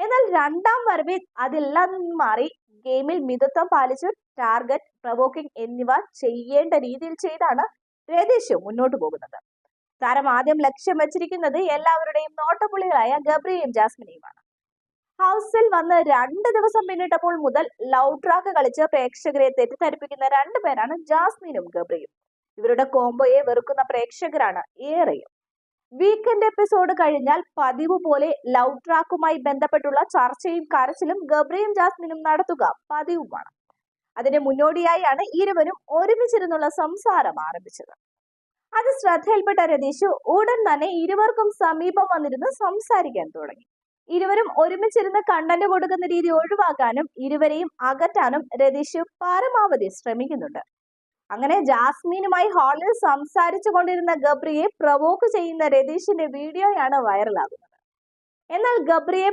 എന്നാൽ രണ്ടാം വരവിൽ അതെല്ലാം നിന്നും മാറി ഗെയിമിൽ മിതത്വം പാലിച്ചു ടാർഗറ്റ് പ്രവോക്കിംഗ് എന്നിവ ചെയ്യേണ്ട രീതിയിൽ ചെയ്താണ് രതീഷ് മുന്നോട്ട് പോകുന്നത്. താരം ആദ്യം ലക്ഷ്യം വെച്ചിരിക്കുന്നത് എല്ലാവരുടെയും നോട്ടപ്പുള്ളികളായ ഗബ്രിയെയും ജാസ്മിനെയുമാണ്. ഹൗസിൽ വന്ന് 2 ദിവസം പിന്നിട്ടപ്പോൾ മുതൽ ലവ് ട്രാക്ക് കളിച്ച് പ്രേക്ഷകരെ തെറ്റിദ്ധരിപ്പിക്കുന്ന 2 പേരാണ് ജാസ്മിനും ഗബ്രിയും. ഇവരുടെ കോംബോയെ വെറുക്കുന്ന പ്രേക്ഷകരാണ് ഏറെയും. വീക്കെൻഡ് എപ്പിസോഡ് കഴിഞ്ഞാൽ പതിവ് പോലെ ലവ് ട്രാക്കുമായി ബന്ധപ്പെട്ടുള്ള ചർച്ചയും കരച്ചിലും ഗബ്രിയും ജാസ്മിനും നടത്തുക പതിവുമാണ്. അതിന് മുന്നോടിയായാണ് ഇരുവരും ഒരുമിച്ചിരുന്നുള്ള സംസാരം ആരംഭിച്ചത്. അത് ശ്രദ്ധയിൽപ്പെട്ട രതീഷ് ഉടൻ തന്നെ ഇരുവർക്കും സമീപം വന്നിരുന്ന് സംസാരിക്കാൻ തുടങ്ങി. ഇരുവരും ഒരുമിച്ചിരുന്ന് കണ്ടന്റ് കൊടുക്കുന്ന രീതി ഒഴിവാക്കാനും ഇരുവരെയും അകറ്റാനും രതീഷ് പരമാവധി ശ്രമിക്കുന്നുണ്ട്. അങ്ങനെ ജാസ്മിനുമായി ഹാളിൽ സംസാരിച്ചു കൊണ്ടിരുന്ന ഗബ്രിയെ പ്രവോക്ക് ചെയ്യുന്ന രതീഷിന്റെ വീഡിയോയാണ് വൈറലാകുന്നത്. എന്നാൽ ഗബ്രിയെ